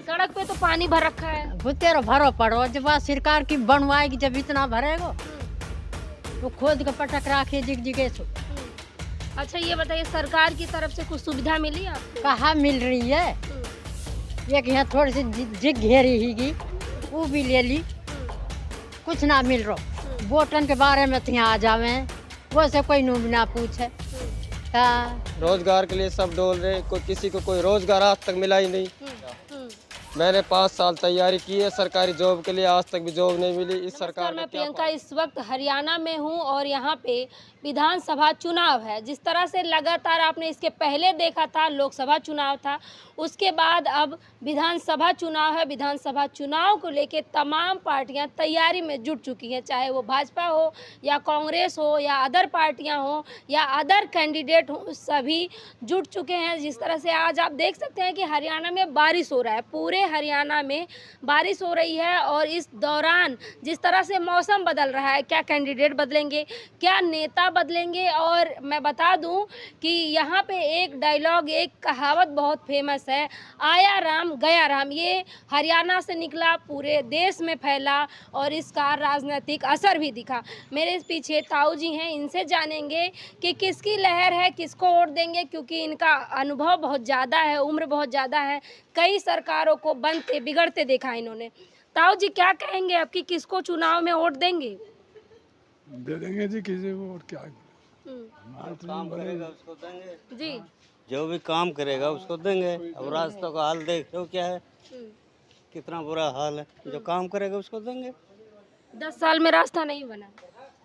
सड़क पे तो पानी भर रखा है। तेरा भरो पड़ो जब बात सरकार की बनवाएगी, जब इतना भरेगा तो खोद के पटक राखे जिग जिगे सो। अच्छा ये बताइए, सरकार की तरफ से कुछ सुविधा मिली आपको? कहाँ मिल रही है? एक यहाँ थोड़ी सी जिग घेरी हीगी, वो भी ले ली, कुछ ना मिल रहा। वोटन के बारे में तो यहाँ आ जावे हैं, वो से कोई नूब ना पूछे। हाँ, रोजगार के लिए सब डोल रहे, कोई किसी को कोई रोजगार आज तक मिला ही नहीं। मैंने 5 साल तैयारी की है सरकारी जॉब के लिए, आज तक भी जॉब नहीं मिली। इस सरकार मैं में प्रियंका इस वक्त हरियाणा में हूं और यहाँ पे विधानसभा चुनाव है। जिस तरह से लगातार आपने इसके पहले देखा था लोकसभा चुनाव था, उसके बाद अब विधानसभा चुनाव है। विधानसभा चुनाव को लेके तमाम पार्टियां तैयारी में जुट चुकी हैं, चाहे वो भाजपा हो या कांग्रेस हो या अदर पार्टियां हो या अदर कैंडिडेट हो, सभी जुट चुके हैं। जिस तरह से आज आप देख सकते हैं कि हरियाणा में बारिश हो रहा है, पूरे हरियाणा में बारिश हो रही है। और इस दौरान जिस तरह से मौसम बदल रहा है, क्या कैंडिडेट बदलेंगे, क्या नेता बदलेंगे। और मैं बता दूं कि यहाँ पे एक डायलॉग, एक कहावत बहुत फेमस है, आया राम गया राम। ये हरियाणा से निकला, पूरे देश में फैला और इसका राजनीतिक असर भी दिखा। मेरे पीछे ताऊ जी हैं, इनसे जानेंगे कि किसकी लहर है, किसको वोट देंगे, क्योंकि इनका अनुभव बहुत ज़्यादा है, उम्र बहुत ज़्यादा है, कई सरकारों को बनते बिगड़ते देखा इन्होंने। ताऊ जी क्या कहेंगे, आपकी किसको चुनाव में वोट देंगे? दे देंगे जी किसी को, और क्या काम करेगा उसको देंगे जी। जो भी काम करेगा उसको देंगे। अब रास्तों का हाल देख लो क्या है, कितना बुरा हाल है। जो काम करेगा उसको देंगे। 10 साल में रास्ता नहीं बना।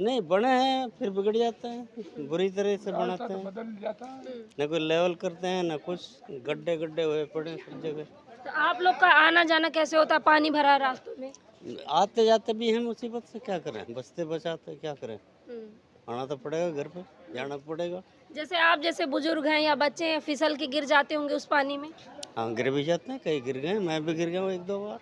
नहीं बने हैं फिर बिगड़ जाते हैं, बुरी तरह से बनाते हैं, बदल जाता है। न कोई लेवल करते हैं न कुछ, गड्ढे गड्ढे हुए पड़े सब जगह। तो आप लोग का आना जाना कैसे होता है, पानी भरा है रास्तों में? आते जाते भी हैं मुसीबत से, क्या करें, बचते बचाते क्या करें, आना तो पड़ेगा, घर पे जाना पड़ेगा। जैसे आप जैसे बुजुर्ग हैं या बच्चे हैं, फिसल के गिर जाते होंगे उस पानी में? हाँ गिर भी जाते हैं, कई गिर गए, मैं भी गिर गया हूँ 1-2 बार,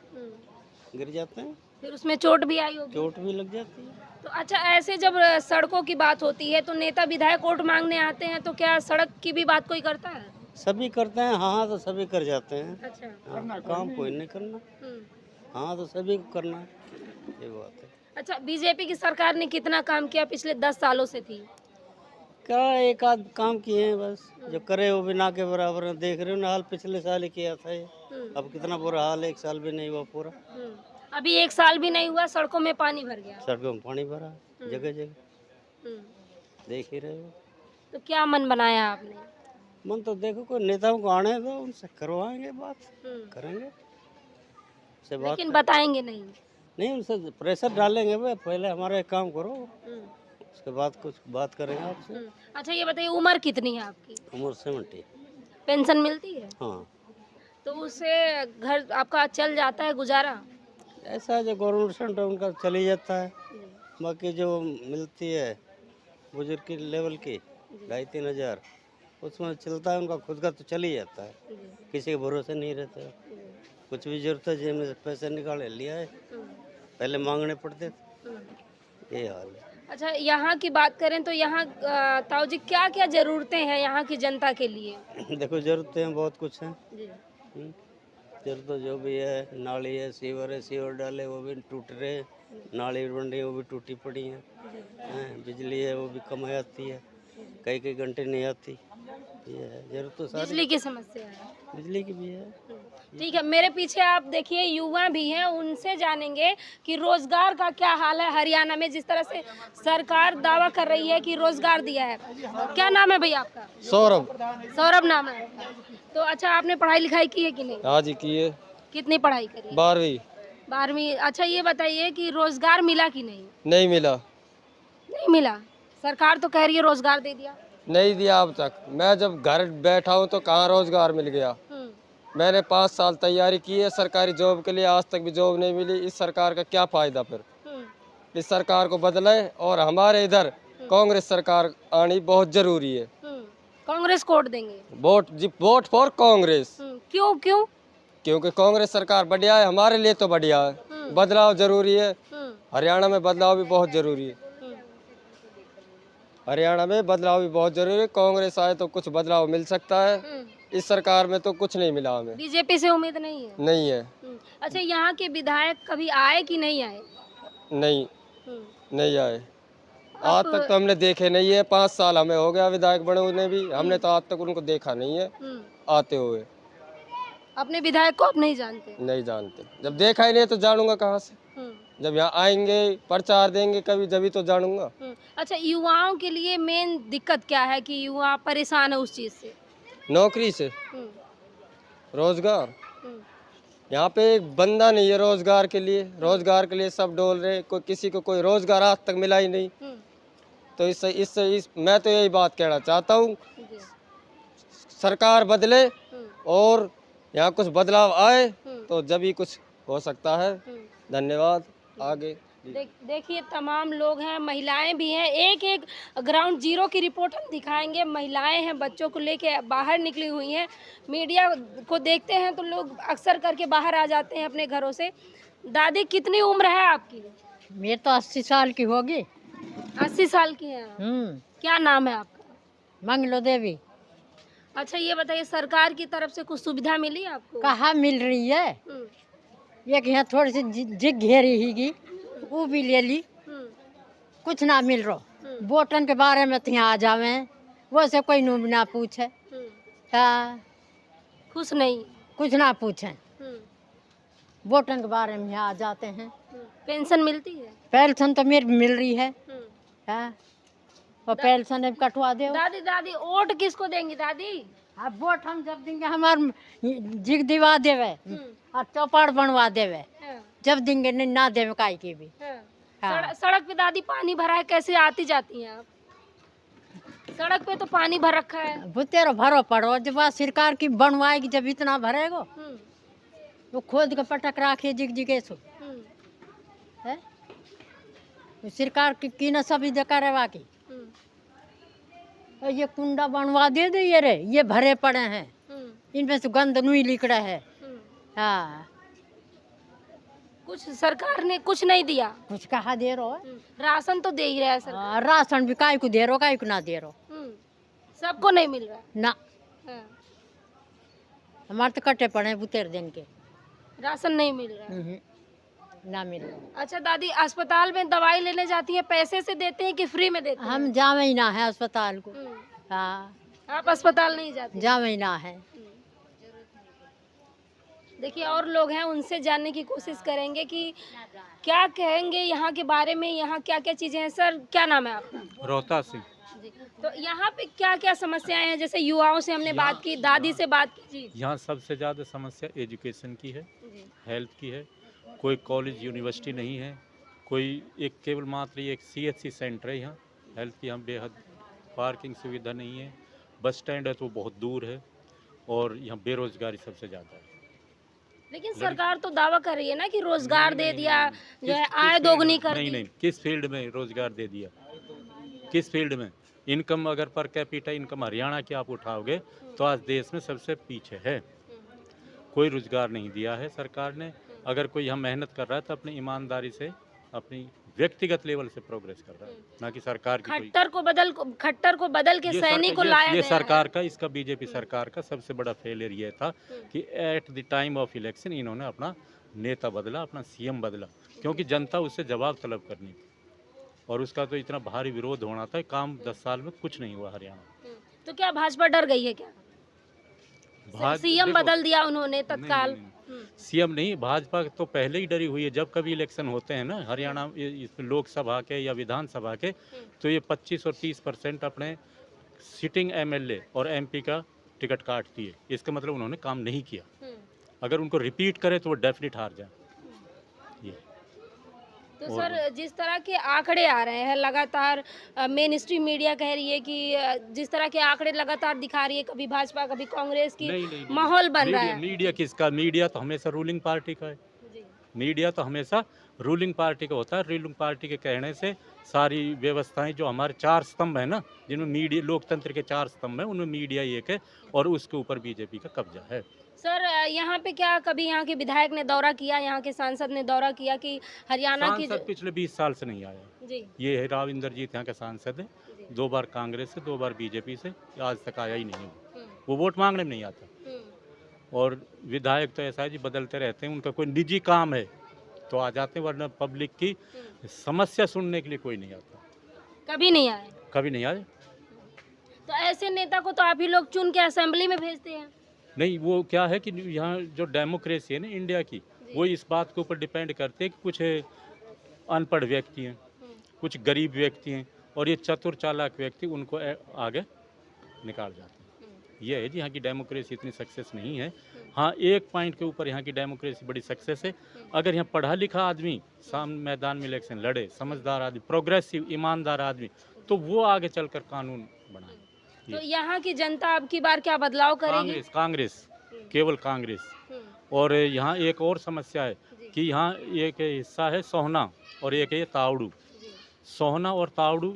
गिर जाते हैं, फिर उसमें चोट भी आई होगी। चोट भी लग जाती है। तो अच्छा, ऐसे जब सड़कों की बात होती है तो नेता विधायक वोट मांगने आते हैं, तो क्या सड़क की भी बात कोई करता है? सभी करते हैं, हाँ तो सभी कर जाते हैं। अच्छा। हाँ, काम कोई नहीं करना, हाँ तो सभी को करना, ये बात है। अच्छा, बीजेपी की सरकार ने कितना काम किया पिछले 10 सालों से थी? क्या एक आध काम किए हैं बस, जो करे वो भी ना के बराबर है। देख रहे हो ना हाल, पिछले साल ही किया था ये, अब कितना बुरा हाल है, 1 साल भी नहीं हुआ पूरा। अभी 1 साल भी नहीं हुआ, सड़कों में पानी भर गया। सड़कों में पानी भरा जगह जगह, देख ही रहे हो। तो क्या मन बनाया आपने? मन तो देखो, कोई नेताओं को आने दो, उनसे करवाएंगे बात, करेंगे से बात। लेकिन बताएंगे नहीं। नहीं, उनसे प्रेशर डालेंगे, भाई पहले हमारा एक काम करो, उसके बाद कुछ बात करेंगे आपसे। अच्छा ये बताइए, उम्र कितनी है आपकी? उम्र 70। पेंशन मिलती है? हाँ, तो उससे घर आपका चल जाता है, गुजारा? ऐसा जो गवर्नमेंट सेंटर उनका चल ही जाता है। बाकी जो मिलती है बुजुर्ग की लेवल की 2,500-3 हज़ार, उसमें चलता है, उनका खुद का तो चल ही जाता है, किसी के भरोसे नहीं रहते। कुछ भी जरूरत है जेब में पैसे निकाले लिया है, पहले मांगने पड़ते थे, ये हाल है। अच्छा, यहाँ की बात करें तो यहाँ ताऊ जी क्या क्या ज़रूरतें हैं यहाँ की जनता के लिए? देखो ज़रूरतें हैं, बहुत कुछ हैं। जरूरत जो भी है, नाली है, सीवर डाले वो भी टूट रहे, नाली बन रही है वो भी टूटी पड़ी हैं, बिजली है वो भी कम आती है, कई कई घंटे नहीं आती, ये है जरूरत तो सारी। बिजली की समस्या है? बिजली की भी है। ठीक है, मेरे पीछे आप देखिए युवा भी हैं, उनसे जानेंगे कि रोजगार का क्या हाल है हरियाणा में। जिस तरह से सरकार दावा कर रही है कि रोजगार दिया है। क्या नाम है भैया आपका? सौरभ। सौरभ नाम है। तो अच्छा, आपने पढ़ाई लिखाई की है कि नहीं? हाँ जी की है। कितनी पढ़ाई करी? 12वीं। 12वीं। अच्छा ये बताइए कि रोजगार मिला कि नहीं? नहीं मिला। नहीं मिला? सरकार तो कह रही है रोजगार दे दिया। नहीं दिया अब तक। मैं जब घर बैठा हूँ तो कहाँ रोजगार मिल गया। मैंने 5 साल तैयारी की है सरकारी जॉब के लिए, आज तक भी जॉब नहीं मिली। इस सरकार का क्या फायदा फिर? इस सरकार को बदले और हमारे इधर कांग्रेस सरकार आनी बहुत जरूरी है। कांग्रेस को वोट देंगे? Vote for Congress. क्यों क्यों? क्योंकि कांग्रेस सरकार बढ़िया है, हमारे लिए तो बढ़िया है। बदलाव जरूरी है, हरियाणा में बदलाव भी बहुत जरूरी है। हरियाणा में बदलाव भी बहुत जरूरी है। कांग्रेस आए तो कुछ बदलाव मिल सकता है, इस सरकार में तो कुछ नहीं मिला हमें, बीजेपी से उम्मीद नहीं है? नहीं है। अच्छा, यहाँ के विधायक कभी आए कि नहीं आए? नहीं, हम्म, नहीं आए। आज तक तो हमने देखे नहीं है, 5 साल हमें हो गया विधायक बने हुए भी, हमने तो आज तक उनको देखा नहीं है हम्म। आते हुए। अपने विधायक को आप नहीं जानते? नहीं जानते, जब देखा ही नहीं तो जानूंगा कहाँ से? जब यहाँ आएंगे प्रचार देंगे कभी, जभी तो जानूंगा। अच्छा, युवाओं के लिए मेन दिक्कत क्या है कि युवा परेशान है उस चीज से? नौकरी से, हम्म, रोजगार। हम्म, यहाँ पे एक बंदा नहीं है रोजगार के लिए, रोजगार के लिए सब डोल रहे, कोई किसी को कोई रोजगार आज तक मिला ही नहीं। हम्म, तो इससे मैं तो यही बात कहना चाहता हूँ, जी, सरकार बदले हम्म, और यहाँ कुछ बदलाव आए हम्म, तो जब ही कुछ हो सकता है। हम्म। धन्यवाद। आगे देखिए, तमाम लोग हैं, महिलाएं भी हैं। एक एक ग्राउंड जीरो की रिपोर्ट हम दिखाएंगे। महिलाएं हैं, बच्चों को लेके बाहर निकली हुई हैं। मीडिया को देखते हैं तो लोग अक्सर करके बाहर आ जाते हैं अपने घरों से। दादी, कितनी उम्र है आपकी? मेरी तो 80 साल की होगी। 80 साल की हैं आप। क्या नाम है आपका? मंगलो देवी। अच्छा, ये बताइए, सरकार की तरफ से कुछ सुविधा मिली आपको? कहाँ मिल रही है? हम्म, एक यहाँ थोड़ी सी जिग घेरी हीगी, वो भी ले ली, हम्म, कुछ ना मिल रहा। हम्म, बोटन के बारे में तो यहाँ आ जावे, वो से कोई नूम ना पूछे। हम्म। हाँ, खुश नहीं? कुछ ना पूछे, हम्म, बोटन के बारे में यहाँ आ जाते हैं। पेंशन मिलती है? पेंशन तो मेरी मिल रही है। हम्म। हाँ, और पेंशन अब कटवा दे। दादी, दादी, वोट किसको देंगी दादी? अब वोट हम जब देंगे हमार जिग दिवा देवे हम्म, और चौपाड़ बनवा देवे, हाँ, जब देंगे नहीं ना देवे काई की भी। हाँ। हाँ। सड़क पे दादी पानी भरा है, कैसे आती जाती हैं आप? सड़क पे तो पानी भर रखा है। बुतेरो भरो पड़ो, जब बात सरकार की बनवाएगी, जब इतना भरेगो वो खोद के पटक राखे जिग जिगे सो है। वो सरकार की न सब इधर करेवा की। और ये कुंडा बनवा दे ये रे, ये भरे पड़े हैं, इनमें से गंद नहीं लिख रहा है। हाँ, कुछ सरकार ने कुछ नहीं दिया। कुछ कहा दे रहो है? राशन तो दे ही रहा है सरकार। राशन भी काय को दे रहो, काय को ना दे रहो। सबको नहीं मिल रहा है। ना, हाँ, हमारे तो कटे पड़े हैं बुतेर दिन के। राशन नहीं मिल रहा है। ना मिल रहा। अच्छा दादी, अस्पताल में दवाई लेने जाती है, पैसे से देते हैं कि फ्री में देते हैं? हम जावे ही ना है अस्पताल को। हाँ, आप अस्पताल नहीं जाते? जावे ही ना है। देखिए, और लोग हैं, उनसे जानने की कोशिश करेंगे कि क्या कहेंगे यहाँ के बारे में, यहाँ क्या क्या चीजें हैं। सर, क्या नाम है आपका? रोहता सिंह। जी, तो यहाँ पे क्या क्या समस्याएं हैं? जैसे युवाओं से हमने बात की, दादी से बात की। जी, यहाँ सबसे ज़्यादा समस्या एजुकेशन की है, जी, हेल्थ की है। कोई कॉलेज यूनिवर्सिटी नहीं है, कोई एक केवल मात्र एक CHC सेंटर है यहाँ। हेल्थ की यहाँ बेहद, पार्किंग सुविधा नहीं है, बस स्टैंड है तो बहुत दूर है, और यहाँ बेरोजगारी सबसे ज़्यादा है। लेकिन सरकार तो दावा कर रही है ना कि रोजगार दे दिया, जो है किस आय फील्ड दोगुनी में? कर नहीं दी। नहीं, किस फील्ड में रोजगार दे दिया? किस फील्ड में? इनकम अगर पर कैपिटा इनकम हरियाणा की आप उठाओगे तो आज देश में सबसे पीछे है। कोई रोजगार नहीं दिया है सरकार ने। अगर कोई यहाँ मेहनत कर रहा है तो अपनी ईमानदारी से, अपनी व्यक्तिगत लेवल से प्रोग्रेस कर रहा है, ना कि सरकार की कोई। खट्टर को बदल के सैनिक को लाया ये गया सरकार है। का, इसका बीजेपी सरकार का सबसे बड़ा फेलियर ये था कि at the time of election इन्होंने अपना नेता बदला, अपना CM बदला, क्योंकि जनता उससे जवाब तलब करनी थी और उसका तो इतना भारी विरोध होना था। काम 10 साल में कुछ नहीं हुआ हरियाणा। तो क्या भाजपा डर गई है क्या? CM देखो, बदल दिया उन्होंने तत्काल। CM नहीं, भाजपा तो पहले ही डरी हुई है। जब कभी इलेक्शन होते हैं ना हरियाणा, इसमें लोकसभा के या विधानसभा के, तो ये 25 और 30% अपने सिटिंग MLA और MP का टिकट काटती है। इसका मतलब उन्होंने काम नहीं किया। अगर उनको रिपीट करे तो वो डेफिनेट हार जाए। ये तो सर, जिस तरह के आंकड़े आ रहे हैं लगातार, मेन स्ट्रीम मीडिया कह रही है कि जिस तरह के आंकड़े लगातार दिखा रही है, कभी भाजपा कभी कांग्रेस की, नहीं, माहौल बन रहा है। मीडिया किसका? मीडिया तो हमेशा रूलिंग पार्टी का है। मीडिया तो हमेशा रूलिंग पार्टी का होता है। रूलिंग पार्टी के कहने से सारी व्यवस्थाएं, जो हमारे 4 स्तंभ है ना, जिनमें मीडिया, लोकतंत्र के 4 स्तंभ है, उनमें मीडिया एक है और उसके ऊपर बीजेपी का कब्जा है। सर, यहाँ पे क्या कभी यहाँ के विधायक ने दौरा किया, यहाँ के सांसद ने दौरा किया कि हरियाणा की सांसद पिछले 20 साल से नहीं आया। जी, ये है राव इंद्रजीत, यहाँ का सांसद है। 2 बार कांग्रेस से, 2 बार बीजेपी से, आज तक आया ही नहीं है। वो वोट मांगने में नहीं आता। और विधायक तो ऐसा है जी, बदलते रहते हैं, उनका कोई निजी काम है तो आ जाते हैं, वरना पब्लिक की समस्या सुनने के लिए कोई नहीं आता, कभी नहीं आए। कभी नहीं आए। तो ऐसे नेता को तो आप ही लोग चुन के असेंबली में भेजते हैं। नहीं, वो क्या है कि यहाँ जो डेमोक्रेसी है ना इंडिया की, वो इस बात के ऊपर डिपेंड करते हैं कि कुछ अनपढ़ व्यक्ति हैं, कुछ गरीब व्यक्ति हैं, और ये चतुर चालाक व्यक्ति उनको आगे निकाल जाते हैं। ये है जी यहाँ की डेमोक्रेसी इतनी सक्सेस नहीं है। हाँ, एक पॉइंट के ऊपर यहाँ की डेमोक्रेसी बड़ी सक्सेस है, अगर यहाँ पढ़ा लिखा आदमी सामने मैदान में इलेक्शन लड़े, समझदार आदमी, प्रोग्रेसिव ईमानदार आदमी, तो वो आगे चलकर कानून बनाए। तो यहाँ की जनता अब की बार क्या बदलाव करेगी? कांग्रेस, केवल कांग्रेस। और यहाँ एक और समस्या है कि यहाँ एक हिस्सा है सोहना और एक है तावड़ू। सोहना और तावड़ू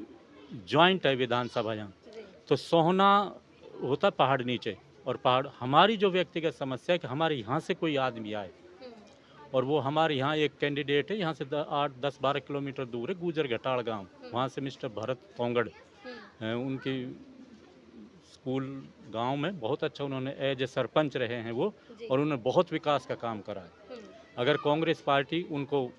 जॉइंट है विधानसभा यहाँ। तो सोहना होता पहाड़ नीचे, और पहाड़ हमारी जो व्यक्तिगत समस्या है कि हमारे यहाँ से कोई आदमी आए, और वो हमारे यहाँ एक कैंडिडेट है, यहाँ से 8-10-12 किलोमीटर दूर है, गुजर घटाड़ गाँव, वहाँ से मिस्टर भरत तोंगड़, उनकी स्कूल गांव में बहुत अच्छा उन्होंने एज ए सरपंच रहे हैं वो, और उन्होंने बहुत विकास का काम करा है। अगर कांग्रेस पार्टी उनको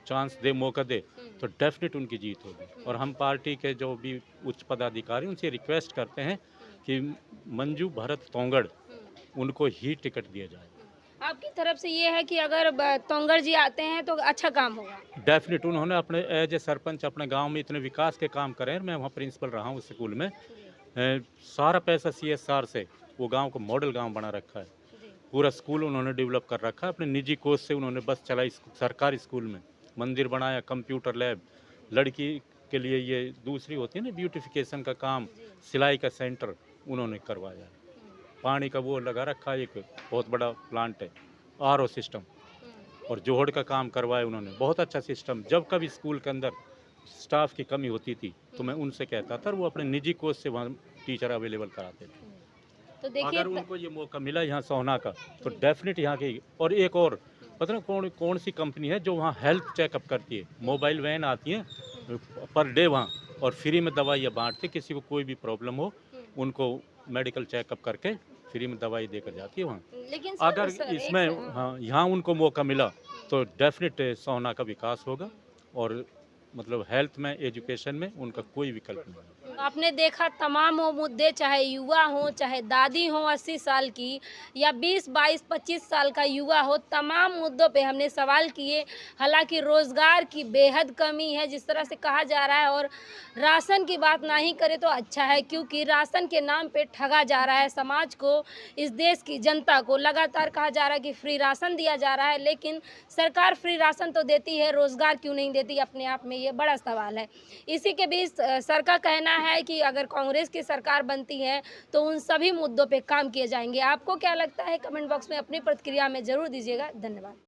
चांस दे, मौका दे, तो डेफिनेट उनकी जीत होगी। और हम पार्टी के जो भी उच्च पदाधिकारी उनसे रिक्वेस्ट करते हैं कि मंजू भरत तोंगड़ उनको ही टिकट दिया जाए। आपकी तरफ से ये है कि अगर तोंगड़ जी आते हैं तो अच्छा काम होगा? डेफिनेट, उन्होंने अपने एज ए सरपंच अपने गांव में इतने विकास के काम करे हैं। मैं वहाँ प्रिंसिपल रहा हूँ उस स्कूल में, सारा पैसा CSR से वो गांव को मॉडल गांव बना रखा है। पूरा स्कूल उन्होंने डेवलप कर रखा है, अपने निजी कोष से उन्होंने बस चलाई, सरकारी स्कूल में मंदिर बनाया, कंप्यूटर लैब, लड़की के लिए ये दूसरी होती है ना ब्यूटिफिकेशन का काम, सिलाई का सेंटर उन्होंने करवाया। पानी का वो लगा रखा है, एक बहुत बड़ा प्लांट है, RO सिस्टम, और जोहड़ का काम करवाया उन्होंने, बहुत अच्छा सिस्टम। जब कभी स्कूल के अंदर स्टाफ की कमी होती थी तो मैं उनसे कहता था, वो अपने निजी कोष से वहाँ टीचर अवेलेबल कराते थे। तो देखिए, अगर उनको ये मौका मिला यहाँ सोहना का, तो डेफिनेट यहाँ की। और एक और पता ना कौन सी कंपनी है जो वहाँ हेल्थ चेकअप करती है, मोबाइल वैन आती है पर डे वहाँ, और फ्री में दवाइयाँ बांटती, किसी को कोई भी प्रॉब्लम हो उनको मेडिकल चेकअप करके फ्री में दवाई देकर जाती है वहाँ। लेकिन अगर इसमें हाँ यहाँ उनको मौका मिला तो डेफिनेट सोहना का विकास होगा, और मतलब हेल्थ में, एजुकेशन में उनका कोई विकल्प नहीं है। आपने देखा तमाम वो मुद्दे, चाहे युवा हो, चाहे दादी हो 80 साल की, या 20, 22, 25 साल का युवा हो, तमाम मुद्दों पे हमने सवाल किए। हालांकि रोज़गार की बेहद कमी है जिस तरह से कहा जा रहा है, और राशन की बात ना ही करें तो अच्छा है, क्योंकि राशन के नाम पे ठगा जा रहा है समाज को, इस देश की जनता को। लगातार कहा जा रहा है कि फ्री राशन दिया जा रहा है, लेकिन सरकार फ्री राशन तो देती है, रोज़गार क्यों नहीं देती, अपने आप में ये बड़ा सवाल है। इसी के बीच सर का कहना है कि अगर कांग्रेस की सरकार बनती है तो उन सभी मुद्दों पे काम किए जाएंगे। आपको क्या लगता है, कमेंट बॉक्स में अपनी प्रतिक्रिया में जरूर दीजिएगा। धन्यवाद।